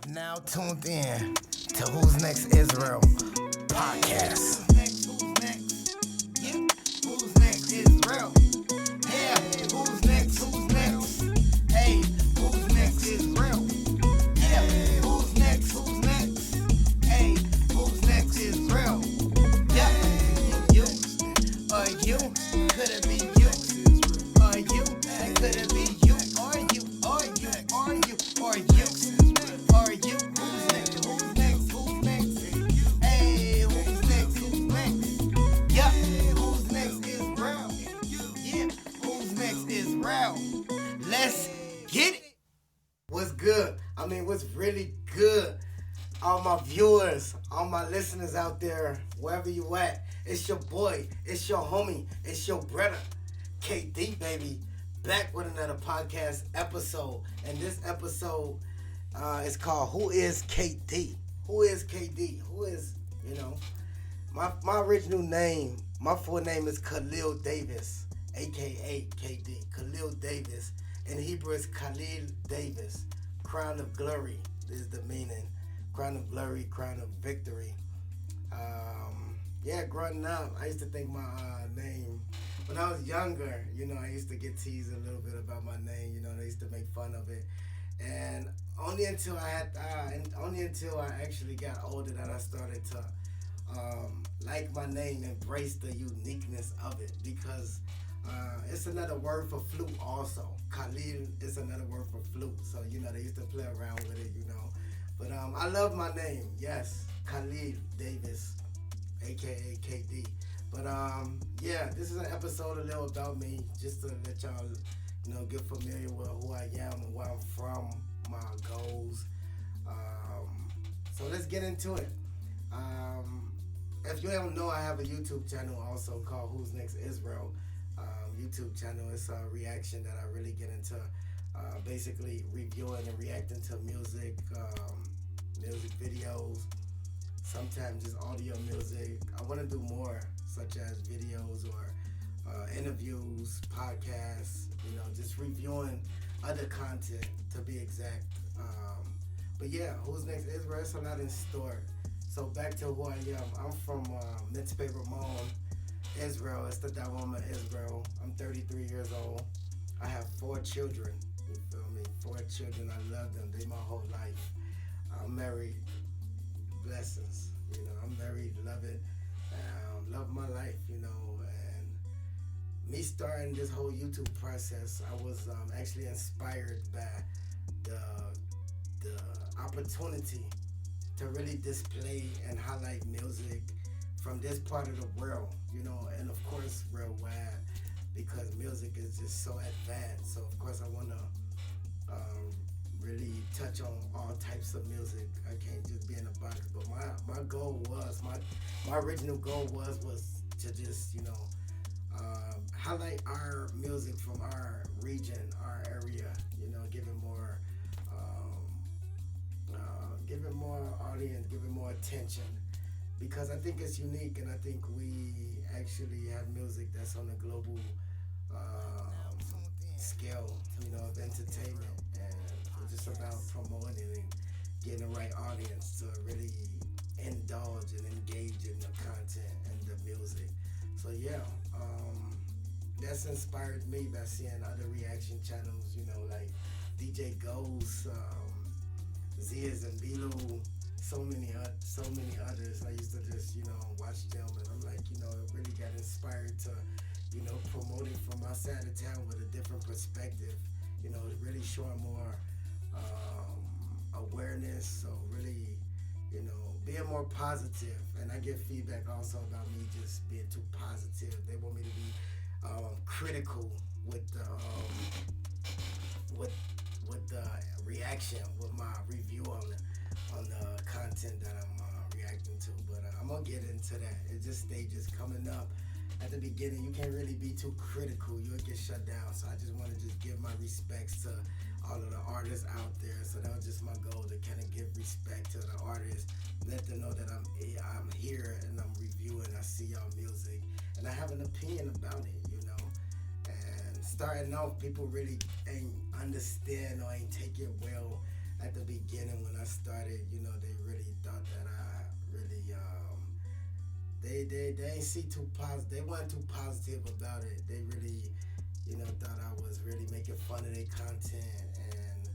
have now tuned in to Who's Next Israel podcast. Who's next? Yeah. Who's next Israel? Yeah. Who's next? Who's next? Hey. Who's next Israel? Yeah. Who's next? Who's next? Hey. Who's next Israel? Yeah. You. You. Could it be you? You. Could it be you? Or you. Or you. Or you. Or you. Or you. Who's next? Who's next? Who's next? Hey. Who's next? Who's next? Yeah. Who's next Israel? Yeah. Who's next Israel? Let's get it. What's good? What's really good? All my viewers, all my listeners out there, wherever you at, it's your boy, it's your homie, it's your brother, KayD, baby, back with another podcast episode. And this episode is called Who is KayD? Who is KayD? Who is, my original name, my full name is Khalil Davis, aka KayD, Khalil Davis. In Hebrew, it's Khalil Davis. Crown of glory is the meaning. Crown of glory, crown of victory. Growing up, I used to think my name, when I was younger, I used to get teased a little bit about my name. They used to make fun of it. And only until I actually got older that I started to like my name, embrace the uniqueness of it, because it's another word for flute also. Khalil is another word for flute. So, they used to play around with it, But I love my name. Yes, Khalil Davis, a.k.a. KayD. But, this is an episode a little about me, just to let y'all, get familiar with who I am and where I'm from, my goals. So let's get into it. If you don't know, I have a YouTube channel also called Who's Next Israel. YouTube channel. It's a reaction that I really get into, basically reviewing and reacting to music videos, sometimes just audio music. I want to do more, such as videos or interviews, podcasts, just reviewing other content, to be exact. But yeah, Who's Next Israel? It's a lot in store. So back to who I am. I'm from Mitzpe, Ramon, Israel. It's the Dawama, Israel. I'm 33 years old. I have 4 children. You feel me? 4 children. I love them. They my whole life. I'm married. Blessings. I'm married. Love it. Love my life. And me starting this whole YouTube process, I was actually inspired by the opportunity to really display and highlight music from this part of the world, and of course worldwide, because music is just so advanced. So of course I want to really touch on all types of music. I can't just be in a box. But my goal was, my original goal was to just highlight our music from our region, our area, giving more audience, giving more attention. Because I think it's unique, and I think we actually have music that's on a global scale, of entertainment. And it's just about promoting and getting the right audience to really indulge and engage in the content and the music. So that's inspired me by seeing other reaction channels, like DJ Ghost, Ziz and Bilu, so many others. I used to just, watch them, and I'm like, it really got inspired to, promote it from my side of town with a different perspective, really showing more awareness, so really, being more positive. And I get feedback also about me just being too positive. They want me to be critical with the reaction, with my review on the content that I'm reacting to. But I'm gonna get into that. It's just stages coming up. At the beginning, you can't really be too critical. You'll get shut down. So I just want to just give my respects to all of the artists out there. So that was just my goal, to kind of give respect to the artists, let them know that I'm here and I'm reviewing. I see y'all music, and I have an opinion about it, And starting off, people really ain't understand or ain't take it well at the beginning when I started, they really thought that I really they ain't see too positive. They weren't too positive about it. They really, thought I was really making fun of their content, and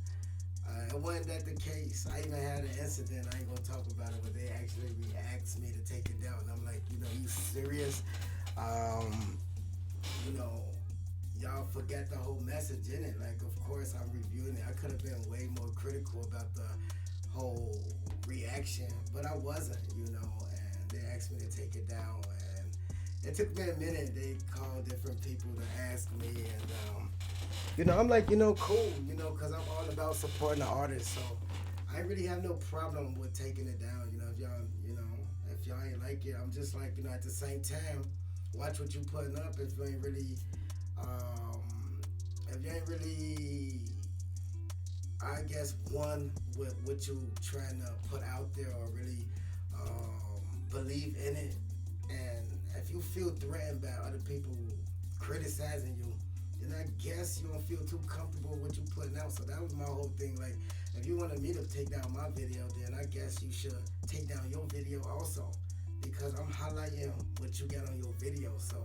it wasn't that the case. I even had an incident. I ain't gonna talk about it, but they actually asked me to take it down, and I'm like, you serious? Um, you know, y'all forget the whole message in it. Like, of course, I'm reviewing it. I could have been way more critical about the whole reaction, but I wasn't, and they asked me to take it down. And it took me a minute. They called different people to ask me, and, I'm like, cool, because I'm all about supporting the artist. So I really have no problem with taking it down. If y'all ain't like it, I'm just like, at the same time, watch what you putting up. If you ain't really, I guess, one with what you trying to put out there, or really believe in it, and if you feel threatened by other people criticizing you, then I guess you don't feel too comfortable with what you putting out. So that was my whole thing. Like, if you wanted me to take down my video, then I guess you should take down your video also, because I'm highlighting what you got on your video. So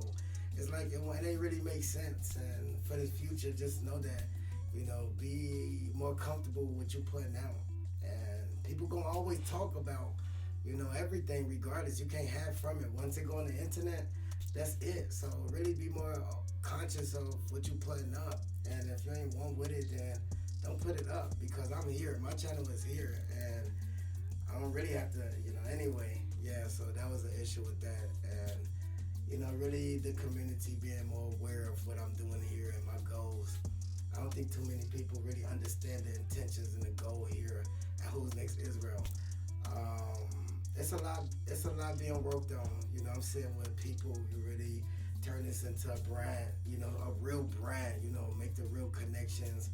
it's like, it ain't really make sense. And for the future, just know that, be more comfortable with what you putting out. And people gonna always talk about, everything regardless. You can't hide from it. Once it go on the internet, that's it. So really be more conscious of what you putting up. And if you ain't one with it, then don't put it up, because I'm here. My channel is here, and I don't really have to, anyway. Yeah, so that was the issue with that. And, really the community being more aware of what I'm doing here and my goals. I don't think too many people really understand the intentions and the goal here at Who's Next Israel. It's a lot being worked on. I'm sitting with people who really turn this into a brand, a real brand, make the real connections,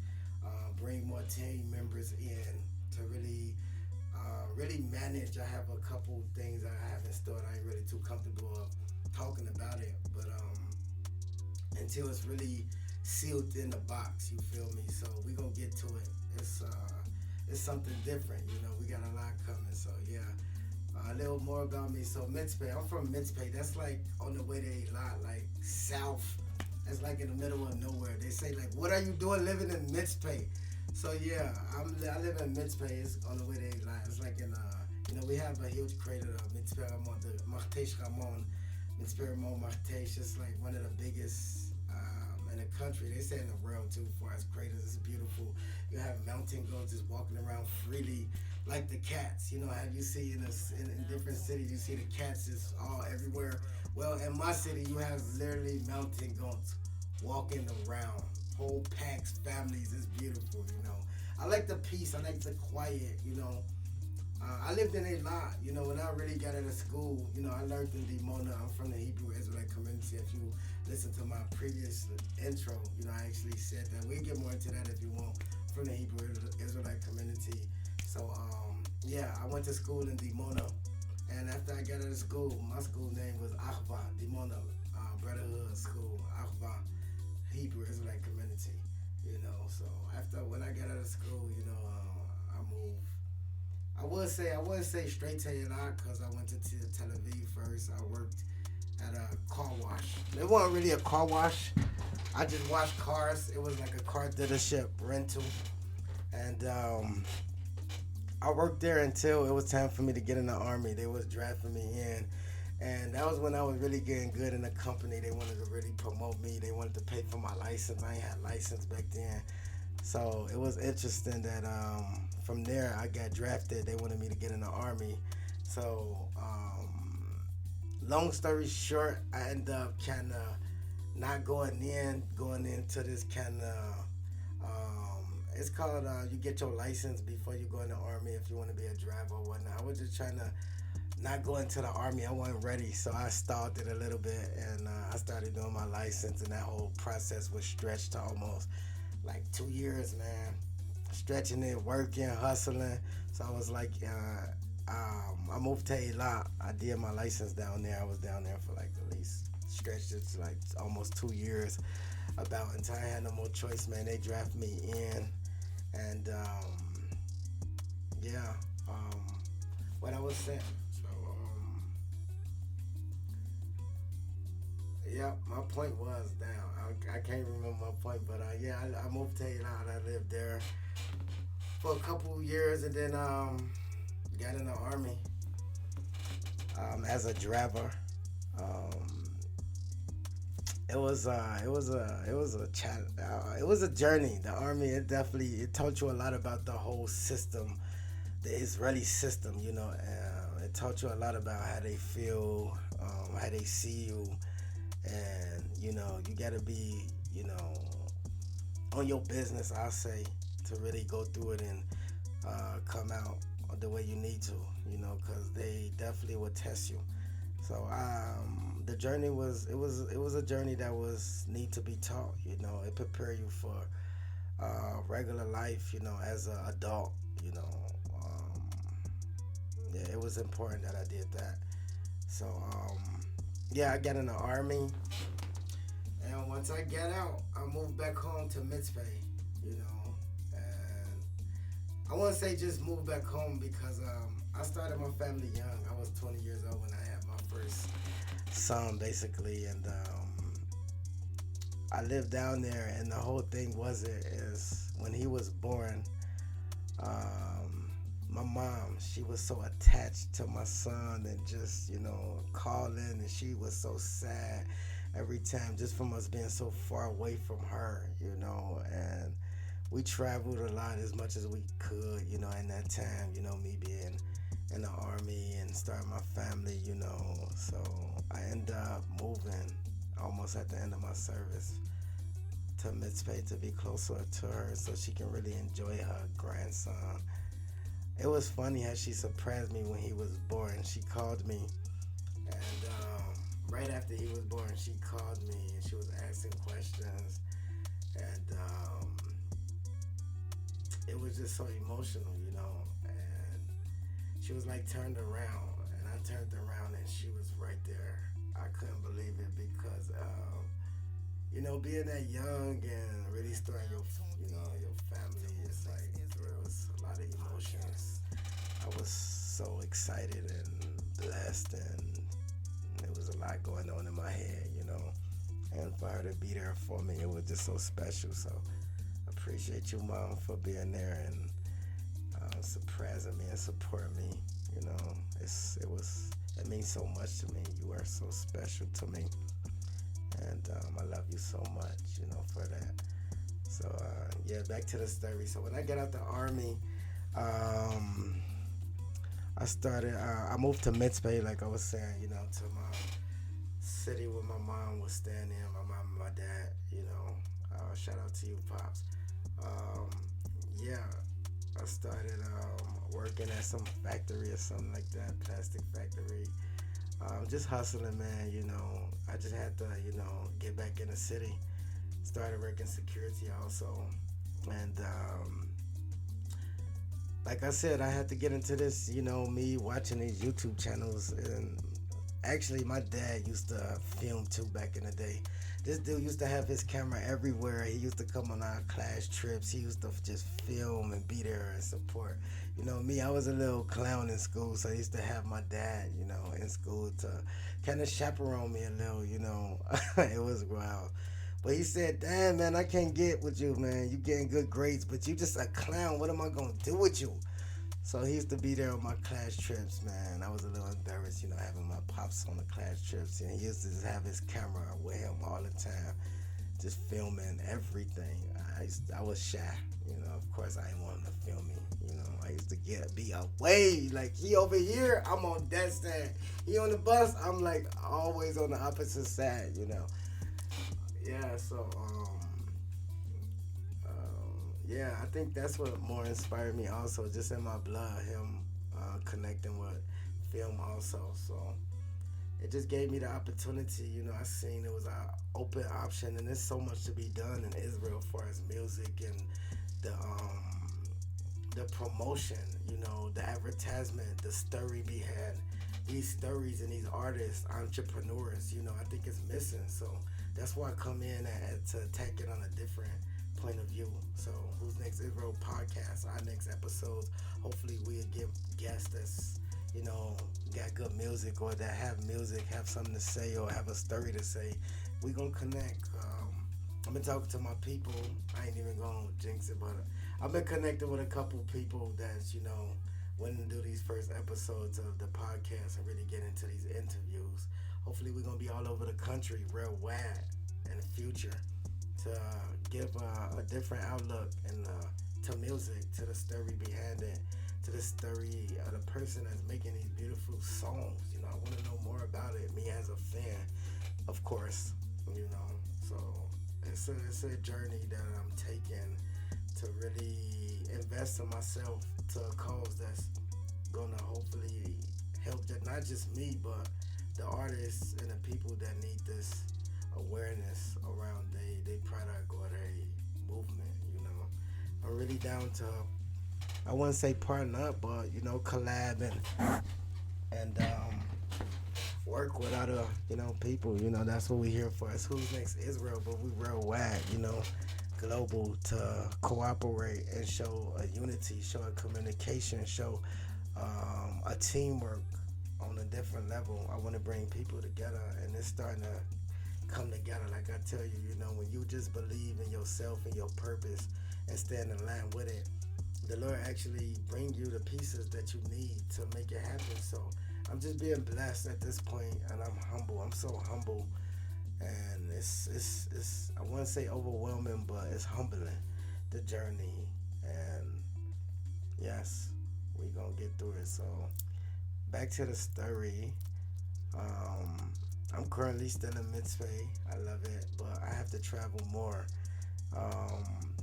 bring more team members in to really manage. I have a couple things I have in store. I ain't really too comfortable of talking about it, but until it's really sealed in the box, you feel me? So we gonna get to it. It's something different, we got a lot coming. So yeah, a little more about me. So Mitzpe, I'm from Mitzpe. That's like on the way to Eilat, like south. That's like in the middle of nowhere. They say, like, what are you doing living in Mitzpe? So yeah, I live in Mitzpe. It's on the way to Eilat. It's like in we have a huge crater of Mitzpe Ramon, the Ramon. Mitzpe Ramon Martesh. It's like one of the biggest in the country. They say in the world too, as far as craters. It's beautiful. You have mountain goats just walking around freely, like the cats. Have you seen in different cities, you see the cats just all everywhere. Well, in my city, you have literally mountain goats walking around, whole packs, families. It's beautiful. I like the peace. I like the quiet. I lived in Eilat, when I really got out of school, I learned in Dimona. I'm from the Hebrew Israelite community. If you listen to my previous intro, I actually said that. We'll get more into that if you want, from the Hebrew Israelite community. So, yeah, I went to school in Dimona, and after I got out of school, my school name was Achva, Dimona, Brotherhood School, Achva, Hebrew Israelite community, So when I got out of school, I moved. I wouldn't say straight to Eilat, because I went to Tel Aviv first. I worked at a car wash. It wasn't really a car wash. I just washed cars. It was like a car dealership rental. And I worked there until it was time for me to get in the Army. They was drafting me in. And that was when I was really getting good in the company. They wanted to really promote me. They wanted to pay for my license. I ain't had license back then. So it was interesting that from there I got drafted. They wanted me to get in the Army. So long story short, I ended up kind of not going into this kind of, it's called, you get your license before you go in the Army if you want to be a driver or whatnot. I was just trying to not go into the Army. I wasn't ready, so I stalled it a little bit, and I started doing my license, and that whole process was stretched to almost like 2 years, man. Stretching it, working, hustling. So I was like, I moved to Eilat. I did my license down there. I was down there for like at least stretched it to like almost 2 years about until I had no more choice, man. They drafted me in, and yeah, what I was saying. So, yeah, my point was down. I can't remember my point, but yeah, I moved to Iran. I lived there for a couple years, and then got in the army as a driver. Um, it was a journey. The army, it taught you a lot about the whole system, the Israeli system. It taught you a lot about how they feel, how they see you, and you gotta be on your business. I say to really go through it and come out the way you need to, because they definitely will test you. So the journey was a journey that was need to be taught. It prepare you for regular life. As an adult. Um, yeah, it was important that I did that. So yeah, I got in the army, and once I get out, I moved back home to Mitzpe. And I want to say just moved back home because I started my family young. I was 20 years old when I had my first son, basically, and I lived down there. And the whole thing is when he was born, my mom, she was so attached to my son and just calling, and she was so sad every time just from us being so far away from her, and we traveled a lot as much as we could, in that time, me being in the army and starting my family, so I ended up moving almost at the end of my service to Mitzpe to be closer to her so she can really enjoy her grandson. It was funny how she surprised me when he was born. She called me, and right after he was born, she called me and she was asking questions, and it was just so emotional, and she was like turned around, and I turned around and she was right there. I couldn't believe it because, being that young and really starting your family, it's like there was a lot of emotions. I was so excited and blessed, and there was a lot going on in my head, and for her to be there for me, it was just so special. So I appreciate you, Mom, for being there and surprising me and supporting me. It means so much to me. You are so special to me, and I love you so much, for that. So yeah, back to the story. So when I got out the army, I moved to Mitzpe, like I was saying, to my city where my mom was staying in, my mom and my dad, shout out to you, Pops. Yeah, I started working at some factory or something like that, plastic factory. Just hustling, man, I just had to, get back in the city. Started working security also. And like I said, I had to get into this, me watching these YouTube channels. And actually, my dad used to film too back in the day. This dude used to have his camera everywhere. He used to come on our class trips. He used to just film and be there and support. Me, I was a little clown in school, so I used to have my dad, in school to kind of chaperone me a little, It was wild. But he said, damn, man, I can't get with you, man. You getting good grades, but you just a clown. What am I going to do with you? So he used to be there on my class trips, man. I was a little embarrassed, having my pops on the class trips. And he used to just have his camera with him all the time, just filming everything. I was shy, Of course, I didn't want him to film me, I used to be away. Like, he over here, I'm on that side. He on the bus, I'm like always on the opposite side, Yeah, so, yeah, I think that's what more inspired me also, just in my blood, him connecting with film also. So it just gave me the opportunity, I seen it was an open option, and there's so much to be done in Israel as far as music and the promotion, the advertisement, the story behind these stories and these artists, entrepreneurs, I think it's missing. So that's why I come in to attack it on a different point of view. So Who's Next Israel podcast, our next episodes, hopefully we'll get guests that's, got good music or that have music, have something to say or have a story to say. We gonna connect. I've been talking to my people. I ain't even gonna jinx it, but I've been connecting with a couple people that's, willing to do these first episodes of the podcast and really get into these interviews. Hopefully we're gonna be all over the country real wide in the future to give a different outlook and to music, to the story behind it, to the story of the person that's making these beautiful songs. I want to know more about it. Me as a fan, of course. So it's a journey that I'm taking to really invest in myself to a cause that's gonna hopefully help that not just me but the artists and the people that need this awareness around they product or they movement. I'm really down to, I wouldn't say partner up, but collab and work with other people. That's what we here for. It's Who's Next Israel, but we real wide, global, to cooperate and show a unity, show a communication, show a teamwork on a different level. I want to bring people together, and it's starting to come together. Like I tell you, when you just believe in yourself and your purpose and stand in line with it, the Lord actually bring you the pieces that you need to make it happen. So I'm just being blessed at this point, and I'm humble. I'm so humble, and it's I wouldn't say overwhelming, but it's humbling, the journey. And yes, we gonna get through it. So back to the story. I'm currently still in Mitzpe. I love it, but I have to travel more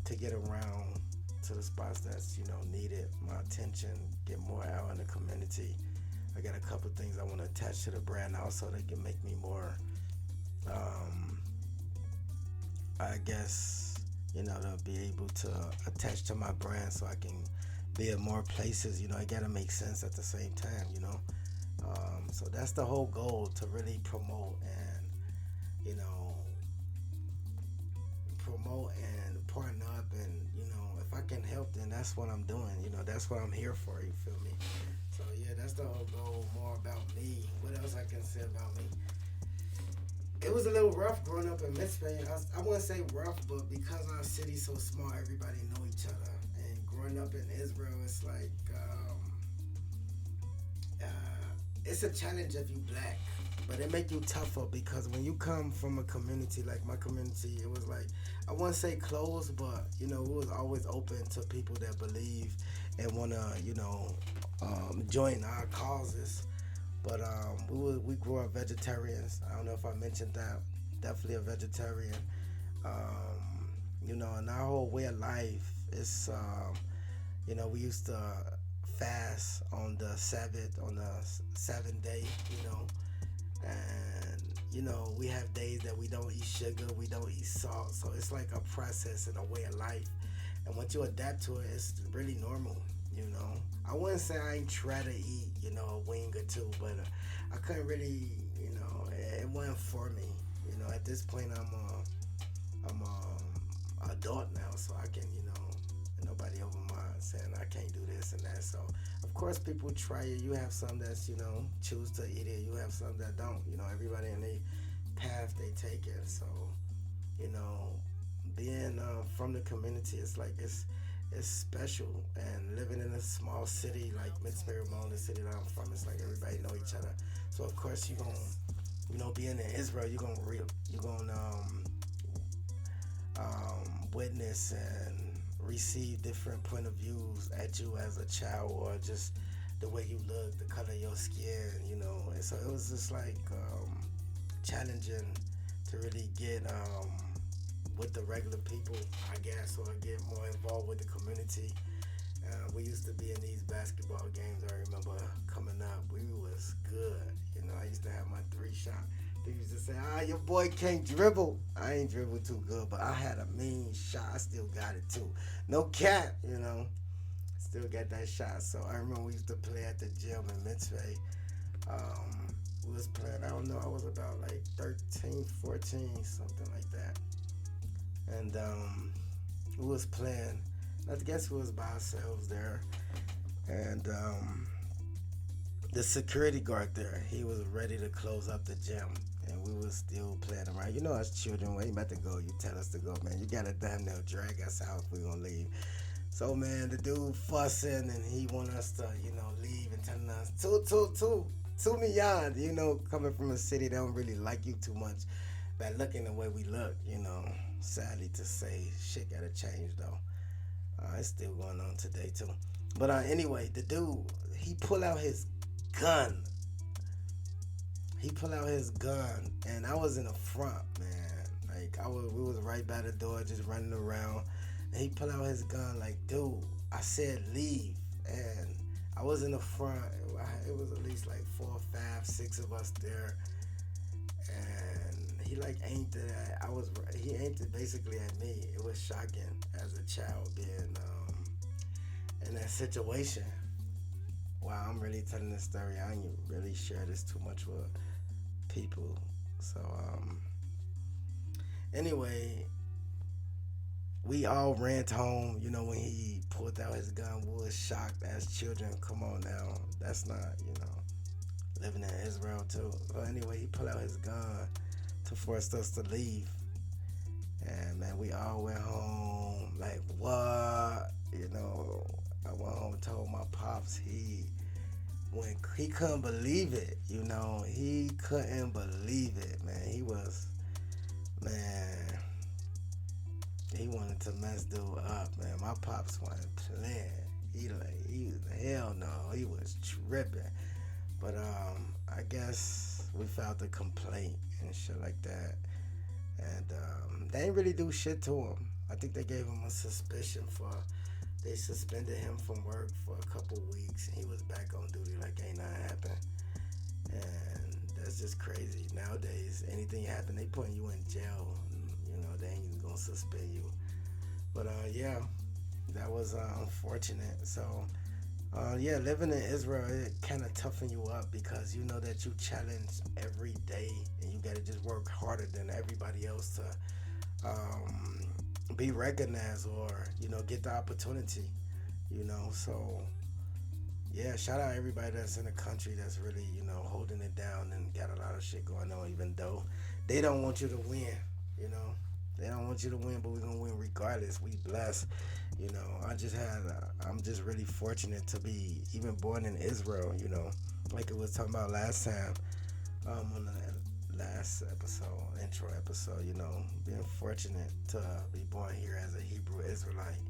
to get around to the spots that's needed my attention, get more out in the community. I got a couple things I want to attach to the brand also that can make me more I guess to be able to attach to my brand so I can be in more places. It gotta make sense at the same time. So that's the whole goal, to really promote and partner up, and if I can help, then that's what I'm doing. That's what I'm here for. You feel me? So yeah, that's the whole goal. More about me. What else I can say about me? It was a little rough growing up in Mitzpe. I wouldn't say rough, but because our city's so small, everybody know each other. And growing up in Israel, it's like it's a challenge if you black, but it make you tougher because when you come from a community like my community, it was like, I wouldn't say closed, but it was always open to people that believe and want to join our causes. But we grew up vegetarians. I don't know if I mentioned that. Definitely a vegetarian. And our whole way of life is we used to fast on the Sabbath, on the 7th day, and we have days that we don't eat sugar, we don't eat salt. So it's like a process and a way of life, and once you adapt to it, it's really normal. I wouldn't say I ain't try to eat a wing or two, but I couldn't really, it wasn't for me. At this point I'm adult now, so I can, nobody over my saying I can't do this and that. So of course people try it. You have some that's choose to eat it. You have some that don't. Everybody in their path they take it. So being from the community, it's like it's special. And living in a small city like Mitzpe, Ramon, the city that I'm from, it's like everybody know each other. So of course you gonna being in Israel, you're gonna witness and receive different point of views at you as a child, or just the way you look, the color of your skin, and so it was just like challenging to really get with the regular people, I guess, or get more involved with the community. We used to be in these basketball games. I remember coming up, we was good. I used to have my 3-shot. They used to say, your boy can't dribble. I ain't dribble too good, but I had a mean shot. I still got it too. No cap, still got that shot. So I remember we used to play at the gym in Mitzpe. We was playing, I don't know, I was about like 13, 14, something like that. And we was playing. I guess we was by ourselves there, and the security guard there, he was ready to close up the gym, and we was still playing around. You know, as children, when you about to go, you tell us to go, man. You gotta damn near drag us out if we gonna leave. So man, the dude fussing, and he want us to, leave and telling us two million. Coming from a city that don't really like you too much, by looking the way we look. Sadly to say, shit gotta change though. It's still going on today too. But anyway, the dude, he pull out his gun. He pull out his gun, and I was in the front, man. Like we was right by the door, just running around. And he pull out his gun, like, dude, I said leave, and I was in the front. It was at least like 4, 5, 6 of us there, and he like aimed it at. He aimed it basically at me. It was shocking as a child being in that situation. Wow, I'm really telling this story. I ain't really share this too much with people. So anyway, we all ran home. When he pulled out his gun, we was shocked as children. Come on now, that's not living in Israel too. So anyway, he pulled out his gun to force us to leave, and man, we all went home like, what? I went home and told my pops. He couldn't believe it. He couldn't believe it, man. He wanted to mess dude up, man. My pops wasn't playing. He hell no, he was tripping. But I guess we filed a complaint and shit like that, and they didn't really do shit to him. I think they gave him a suspicion they suspended him from work for a couple weeks, and he was back on duty like ain't nothing happened. And that's just crazy. Nowadays, anything happen, they putting you in jail. They ain't even gonna suspend you. But yeah, that was unfortunate. So living in Israel, it kind of toughen you up, because you know that you challenge every day, and you gotta just work harder than everybody else to be recognized, or get the opportunity. So yeah, shout out everybody that's in the country that's really holding it down and got a lot of shit going on, even though they don't want you to win. They don't want you to win, but we're gonna win regardless. We blessed. I'm just really fortunate to be even born in Israel. Like it was talking about last time, on the last episode, intro episode. Being fortunate to be born here as a Hebrew Israelite.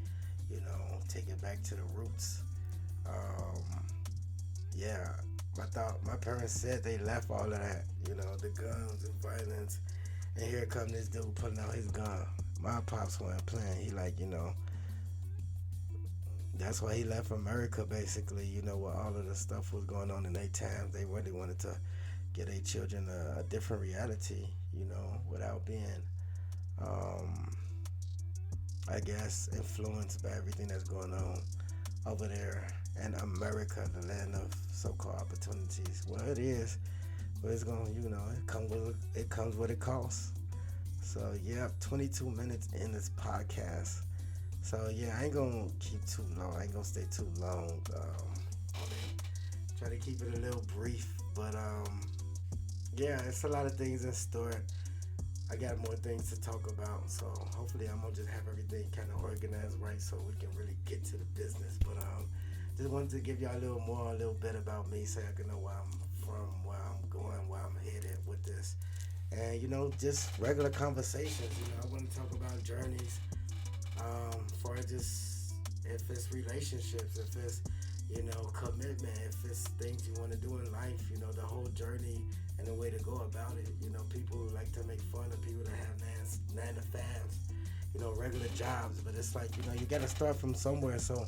Take it back to the roots. Yeah, my parents said they left all of that. The guns and violence. And here come this dude pulling out his gun. My pops wasn't playing. He that's why he left America, basically, with all of the stuff was going on in their time. They really wanted to give their children a different reality, without being, I guess, influenced by everything that's going on over there in America, the land of so-called opportunities. Well, it is. But it's gonna, it comes with it costs. So yeah, 22 minutes in this podcast. So yeah, I ain't gonna keep too long. I ain't gonna stay too long. Try to keep it a little brief. But yeah, it's a lot of things in store. I got more things to talk about. So hopefully I'm gonna just have everything kind of organized right, so we can really get to the business. But just wanted to give y'all a little bit about me, so I can know where I'm from, where I'm going, where I'm headed with this. And just regular conversations. I want to talk about journeys, for just if it's relationships, if it's commitment, if it's things you want to do in life, the whole journey and the way to go about it. People who like to make fun of people that have 9 to 5s, regular jobs, but it's like you got to start from somewhere. So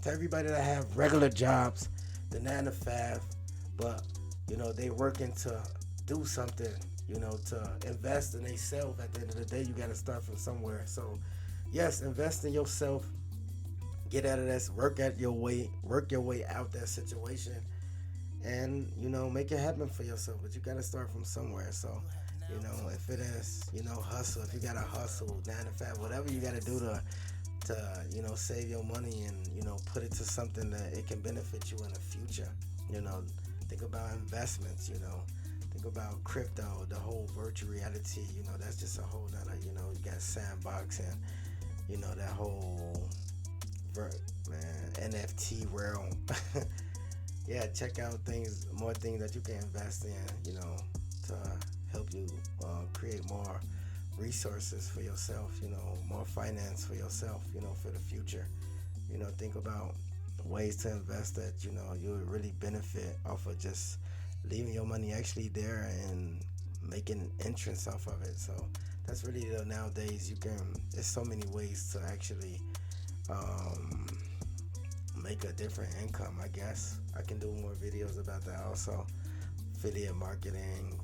to everybody that have regular jobs, the 9 to 5, but they working to do something, to invest in themselves. At the end of the day, you got to start from somewhere. So yes, invest in yourself. Get out of that. Work your way out that situation, and make it happen for yourself. But you got to start from somewhere. So if it is hustle, if you got to hustle 9 to 5, whatever you got to do to, save your money and, put it to something that it can benefit you in the future. Think about investments, think about crypto, the whole virtual reality, that's just a whole nother, you got sandbox and, that whole, NFT realm. Yeah, check out more things that you can invest in, to help you create more resources for yourself, more finance for yourself, for the future. Think about ways to invest that, you would really benefit off of just leaving your money actually there and making entrance off of it. So that's really nowadays there's so many ways to actually make a different income, I guess. I can do more videos about that also. Affiliate marketing,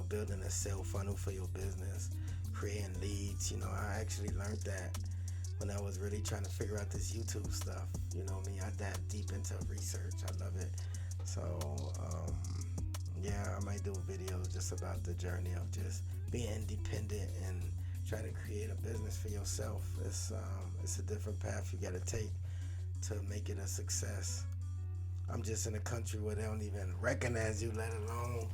building a sales funnel for your business, creating leads. I actually learned that when I was really trying to figure out this YouTube stuff. I dive deep into research. I love it. So, I might do a video just about the journey of just being independent and trying to create a business for yourself. It's a different path you got to take to make it a success. I'm just in a country where they don't even recognize you, let alone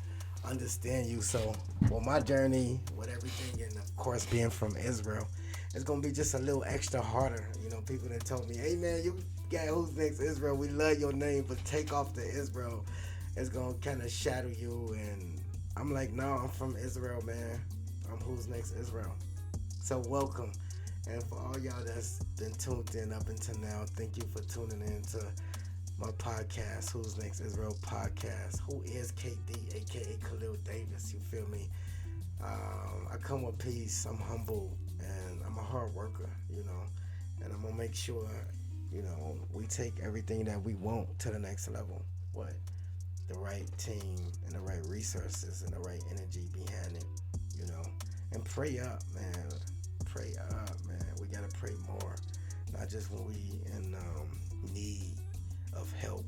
understand you. So, my journey with everything, and of course being from Israel, it's gonna be just a little extra harder. People that told me, "Hey man, you got Who's Next Israel? We love your name, but take off the Israel. It's gonna kind of shadow you." And I'm like, "No, I'm from Israel, man. I'm Who's Next Israel." So welcome, and for all y'all that's been tuned in up until now, thank you for tuning in to my podcast, Who's Next Israel podcast. Who is KayD, aka Khalil Davis? You feel me? I come with peace. I'm humble, and I'm a hard worker, and I'm gonna make sure, we take everything that we want to the next level. What? The right team and the right resources and the right energy behind it, and pray up, man. Pray up, man. We gotta pray more, not just when we in need of help.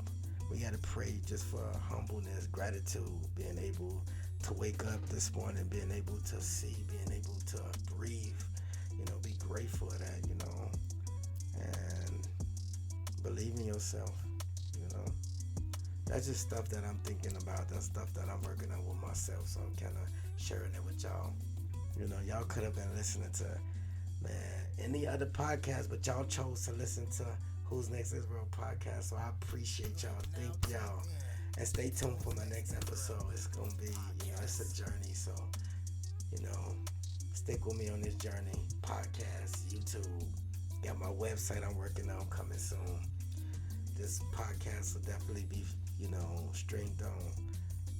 We gotta pray just for humbleness, gratitude, being able to wake up this morning, being able to see, being able to breathe, be grateful for that, and believe in yourself, That's just stuff that I'm thinking about. That's stuff that I'm working on with myself, so I'm kind of sharing it with y'all. Y'all could have been listening to, any other podcast, but y'all chose to listen to Who's Next Israel podcast, so I appreciate y'all. Thank y'all. And stay tuned for my next episode. It's going to be, it's a journey, so, stick with me on this journey. Podcast, YouTube, got my website I'm working on coming soon. This podcast will definitely be, streamed on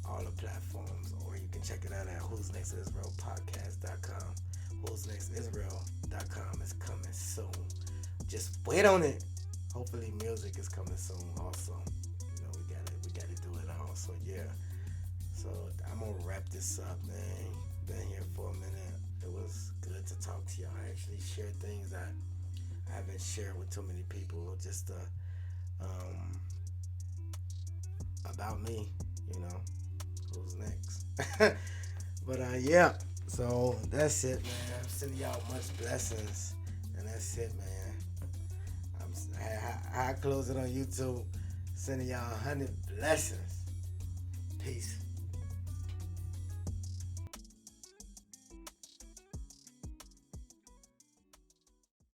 all the platforms, or you can check it out at WhosNextIsraelPodcast.com. WhosNextIsrael.com is coming soon. Just wait on it. Hopefully music is coming soon also. We gotta do it all. So yeah. So I'm gonna wrap this up, man. Been here for a minute. It was good to talk to y'all. I actually shared things that I haven't shared with too many people. Just about me, who's next. But yeah. So that's it, man. I'm sending y'all much blessings, and that's it, man. I close it on YouTube, sending y'all 100 blessings. Peace.